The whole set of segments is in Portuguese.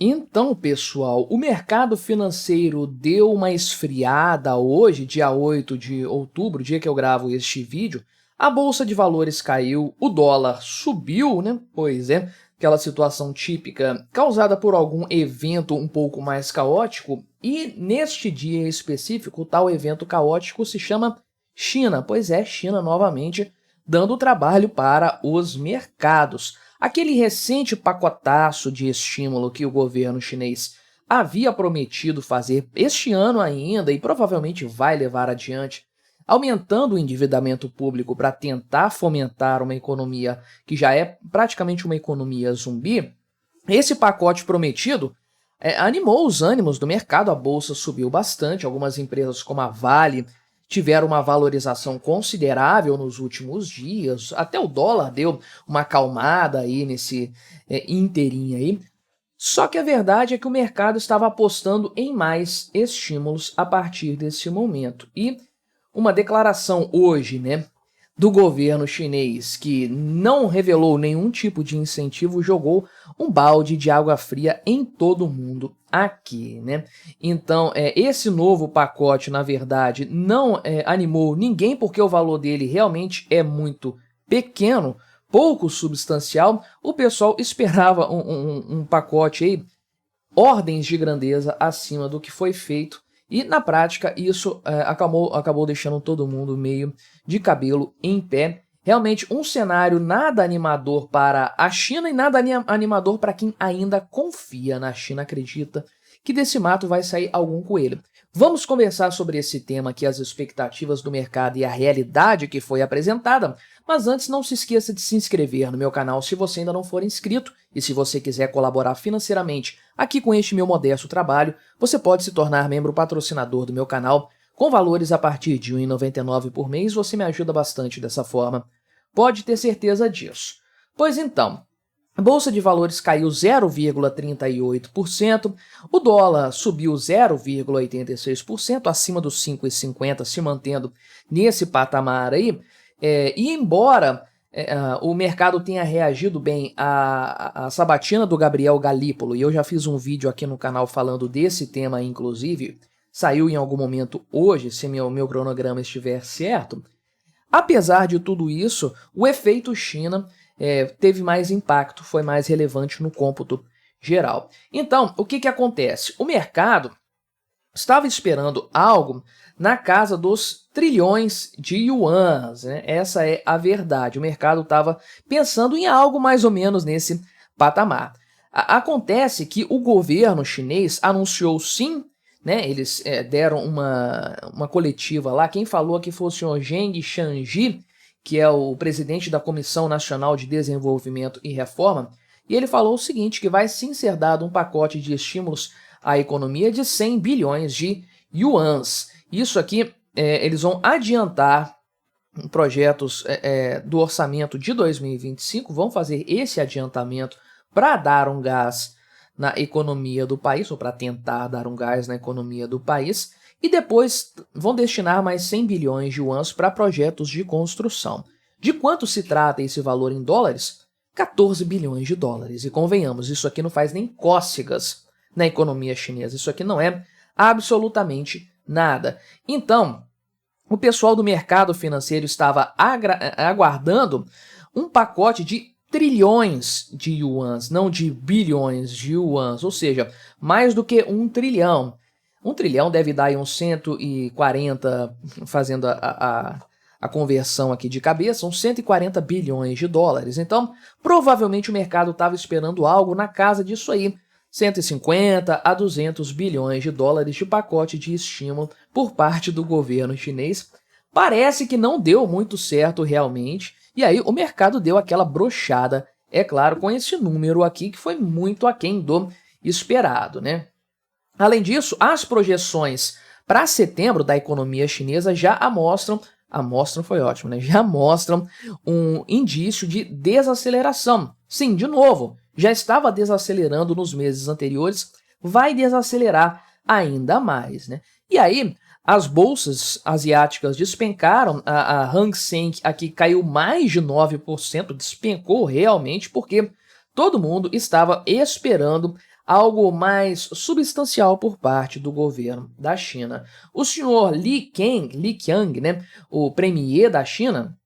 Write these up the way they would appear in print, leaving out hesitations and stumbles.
Então, pessoal, o mercado financeiro deu uma esfriada hoje, dia 8 de outubro, dia que eu gravo este vídeo. A bolsa de valores caiu, o dólar subiu, né? Pois é, aquela situação típica causada por algum evento um pouco mais caótico. E neste dia específico, o tal evento caótico se chama China. Pois é, China novamente dando trabalho para os mercados. Aquele recente pacotaço de estímulo que o governo chinês havia prometido fazer este ano ainda e provavelmente vai levar adiante, aumentando o endividamento público para tentar fomentar uma economia que já é praticamente uma economia zumbi, esse pacote prometido animou os ânimos do mercado, a bolsa subiu bastante, algumas empresas como a Vale tiveram uma valorização considerável nos últimos dias, até o dólar deu uma acalmada aí nesse inteirinho aí. Só que a verdade é que o mercado estava apostando em mais estímulos a partir desse momento. E uma declaração hoje, né, do governo chinês, que não revelou nenhum tipo de incentivo, jogou um balde de água fria em todo mundo aqui, né? Então, esse novo pacote, na verdade, não animou ninguém, porque o valor dele realmente é muito pequeno, pouco substancial. O pessoal esperava um pacote aí, ordens de grandeza acima do que foi feito. E, na prática, isso acabou deixando todo mundo meio de cabelo em pé. Realmente, um cenário nada animador para a China e nada animador para quem ainda confia na China, acredita que desse mato vai sair algum coelho. Vamos conversar sobre esse tema aqui, as expectativas do mercado e a realidade que foi apresentada, mas antes não se esqueça de se inscrever no meu canal se você ainda não for inscrito, e se você quiser colaborar financeiramente aqui com este meu modesto trabalho, você pode se tornar membro patrocinador do meu canal. Com valores a partir de R$ 1,99 por mês, você me ajuda bastante dessa forma. Pode ter certeza disso. Pois então, a Bolsa de Valores caiu 0,38%, o dólar subiu 0,86%, acima dos 5,50, se mantendo nesse patamar aí. E embora o mercado tenha reagido bem à sabatina do Gabriel Galípolo, e eu já fiz um vídeo aqui no canal falando desse tema, inclusive, saiu em algum momento hoje, se meu cronograma estiver certo. Apesar de tudo isso, o efeito China teve mais impacto, foi mais relevante no cômputo geral. Então, o que acontece? O mercado estava esperando algo na casa dos trilhões de yuans, né? Essa é a verdade. O mercado estava pensando em algo mais ou menos nesse patamar. Acontece que o governo chinês anunciou sim, né? Eles deram uma coletiva lá. Quem falou que foi o senhor Zheng Shangji, que é o presidente da Comissão Nacional de Desenvolvimento e Reforma, e ele falou o seguinte, que vai sim ser dado um pacote de estímulos à economia de 100 bilhões de yuans. Isso aqui, eles vão adiantar projetos do orçamento de 2025, vão fazer esse adiantamento para dar um gás na economia do país, ou para tentar dar um gás na economia do país, e depois vão destinar mais 100 bilhões de yuans para projetos de construção. De quanto se trata esse valor em dólares? 14 bilhões de dólares. E convenhamos, isso aqui não faz nem cócegas na economia chinesa. Isso aqui não é absolutamente nada. Então, o pessoal do mercado financeiro estava aguardando um pacote de trilhões de yuans, não de bilhões de yuans, ou seja, mais do que 1 trilhão. 1 trilhão deve dar aí uns 140, fazendo a conversão aqui de cabeça, uns 140 bilhões de dólares. Então, provavelmente o mercado estava esperando algo na casa disso aí, 150 a 200 bilhões de dólares de pacote de estímulo por parte do governo chinês. Parece que não deu muito certo realmente, e aí o mercado deu aquela brochada, é claro, com esse número aqui que foi muito aquém do esperado, né? Além disso, as projeções para setembro da economia chinesa já foi ótimo, né? Já mostram um indício de desaceleração. Sim, de novo, já estava desacelerando nos meses anteriores, vai desacelerar ainda mais, né? E aí, as bolsas asiáticas despencaram, a Hang Seng aqui caiu mais de 9%, despencou realmente porque todo mundo estava esperando algo mais substancial por parte do governo da China. O senhor Li Qiang, né, o premier da China,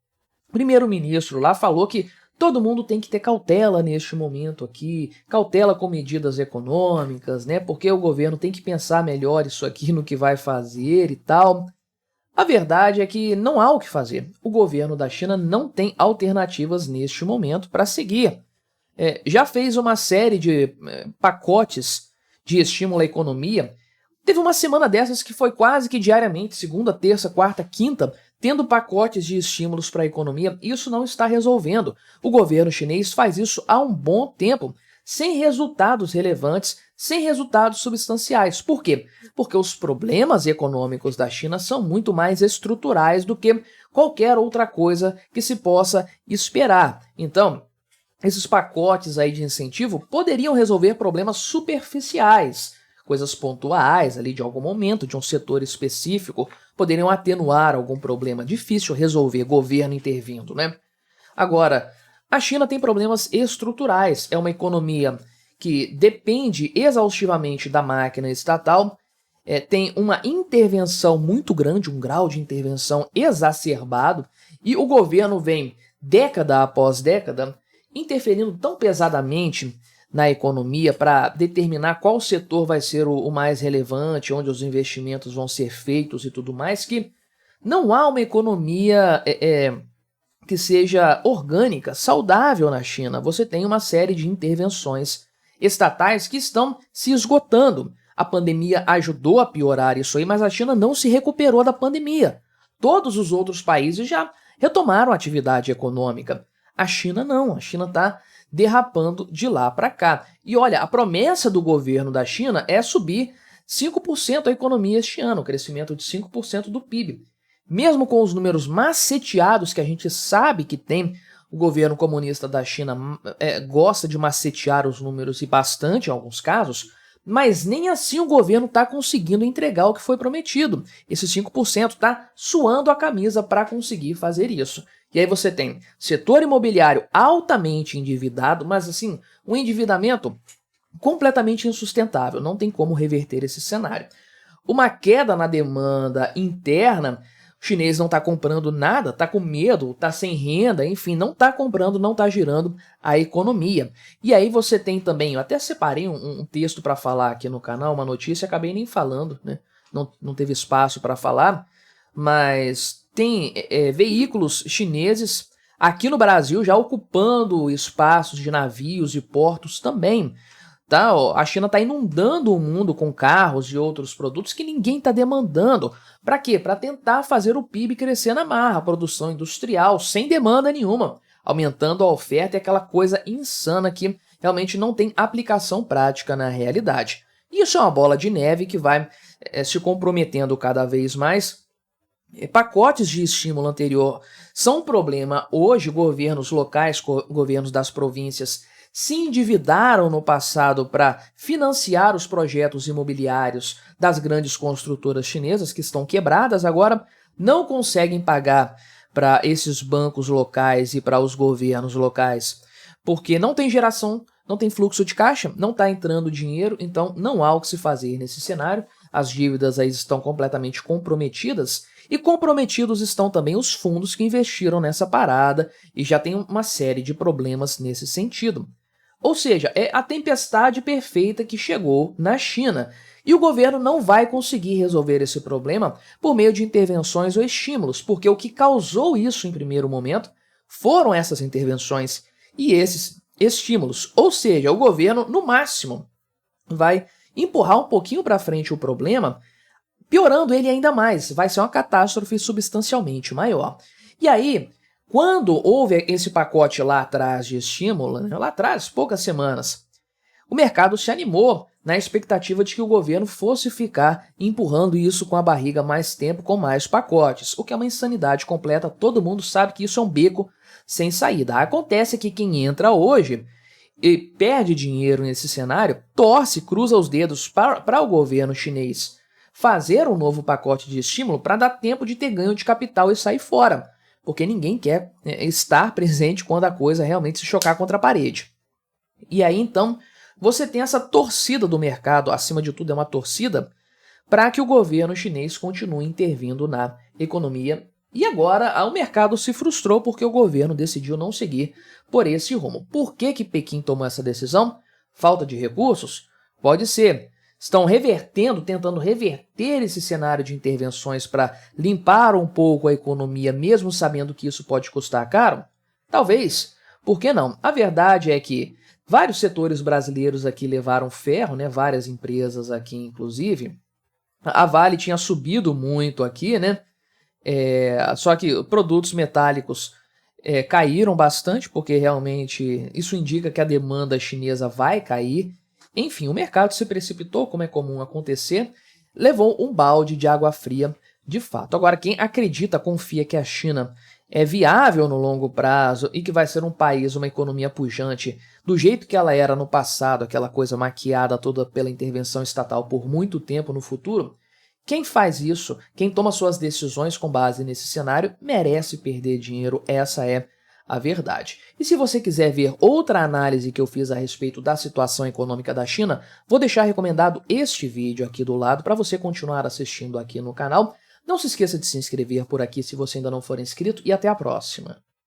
primeiro-ministro lá, falou que todo mundo tem que ter cautela neste momento aqui, cautela com medidas econômicas, né, porque o governo tem que pensar melhor isso aqui no que vai fazer e tal. A verdade é que não há o que fazer. O governo da China não tem alternativas neste momento para seguir. Já fez uma série de pacotes de estímulo à economia. Teve uma semana dessas que foi quase que diariamente, segunda, terça, quarta, quinta, tendo pacotes de estímulos para a economia. Isso não está resolvendo. O governo chinês faz isso há um bom tempo, sem resultados relevantes, sem resultados substanciais. Por quê? Porque os problemas econômicos da China são muito mais estruturais do que qualquer outra coisa que se possa esperar. Então, esses pacotes aí de incentivo poderiam resolver problemas superficiais, coisas pontuais ali de algum momento, de um setor específico, poderiam atenuar algum problema difícil resolver, governo intervindo, né? Agora, a China tem problemas estruturais, é uma economia que depende exaustivamente da máquina estatal, tem uma intervenção muito grande, um grau de intervenção exacerbado, e o governo vem, década após década, interferindo tão pesadamente na economia para determinar qual setor vai ser o mais relevante, onde os investimentos vão ser feitos e tudo mais, que não há uma economia que seja orgânica, saudável na China. Você tem uma série de intervenções estatais que estão se esgotando. A pandemia ajudou a piorar isso aí, mas a China não se recuperou da pandemia. Todos os outros países já retomaram a atividade econômica. A China não, a China está derrapando de lá para cá. E olha, a promessa do governo da China é subir 5% a economia este ano, crescimento de 5% do PIB. Mesmo com os números maceteados que a gente sabe que tem, o governo comunista da China gosta de macetear os números e bastante em alguns casos, mas nem assim o governo está conseguindo entregar o que foi prometido. Esse 5% está suando a camisa para conseguir fazer isso. E aí você tem setor imobiliário altamente endividado, mas assim, um endividamento completamente insustentável, não tem como reverter esse cenário. Uma queda na demanda interna, o chinês não está comprando nada, está com medo, está sem renda, enfim, não está comprando, não está girando a economia. E aí você tem também, eu até separei um texto para falar aqui no canal, uma notícia, acabei nem falando, né? Não teve espaço para falar, mas tem veículos chineses aqui no Brasil já ocupando espaços de navios e portos também. Tá? A China está inundando o mundo com carros e outros produtos que ninguém está demandando. Para quê? Para tentar fazer o PIB crescer na marra, a produção industrial, sem demanda nenhuma, aumentando a oferta e aquela coisa insana que realmente não tem aplicação prática na realidade. Isso é uma bola de neve que vai se comprometendo cada vez mais. Pacotes de estímulo anterior são um problema. Hoje, governos locais, governos das províncias, se endividaram no passado para financiar os projetos imobiliários das grandes construtoras chinesas que estão quebradas, agora não conseguem pagar para esses bancos locais e para os governos locais, porque não tem geração, não tem fluxo de caixa, não está entrando dinheiro, então não há o que se fazer nesse cenário. As dívidas aí estão completamente comprometidas e comprometidos estão também os fundos que investiram nessa parada e já tem uma série de problemas nesse sentido. Ou seja, é a tempestade perfeita que chegou na China. E o governo não vai conseguir resolver esse problema por meio de intervenções ou estímulos, porque o que causou isso em primeiro momento foram essas intervenções e esses estímulos. Ou seja, o governo, no máximo, vai empurrar um pouquinho para frente o problema, piorando ele ainda mais. Vai ser uma catástrofe substancialmente maior. E aí, quando houve esse pacote lá atrás de estímulo, né, lá atrás, poucas semanas, o mercado se animou na expectativa de que o governo fosse ficar empurrando isso com a barriga mais tempo, com mais pacotes, o que é uma insanidade completa. Todo mundo sabe que isso é um beco sem saída. Acontece que quem entra hoje e perde dinheiro nesse cenário, torce, cruza os dedos para o governo chinês fazer um novo pacote de estímulo para dar tempo de ter ganho de capital e sair fora, porque ninguém quer estar presente quando a coisa realmente se chocar contra a parede. E aí, então, você tem essa torcida do mercado, acima de tudo é uma torcida, para que o governo chinês continue intervindo na economia. E agora o mercado se frustrou porque o governo decidiu não seguir por esse rumo. Por que que Pequim tomou essa decisão? Falta de recursos? Pode ser. Estão revertendo, tentando reverter esse cenário de intervenções para limpar um pouco a economia, mesmo sabendo que isso pode custar caro? Talvez. Por que não? A verdade é que vários setores brasileiros aqui levaram ferro, né? Várias empresas aqui, inclusive. A Vale tinha subido muito aqui, né? Só que produtos metálicos caíram bastante, porque realmente isso indica que a demanda chinesa vai cair. Enfim, o mercado se precipitou, como é comum acontecer, levou um balde de água fria de fato. Agora, quem acredita, confia que a China é viável no longo prazo e que vai ser um país, uma economia pujante, do jeito que ela era no passado, aquela coisa maquiada toda pela intervenção estatal por muito tempo no futuro, quem faz isso, quem toma suas decisões com base nesse cenário, merece perder dinheiro, essa é a verdade. E se você quiser ver outra análise que eu fiz a respeito da situação econômica da China, vou deixar recomendado este vídeo aqui do lado para você continuar assistindo aqui no canal. Não se esqueça de se inscrever por aqui se você ainda não for inscrito e até a próxima.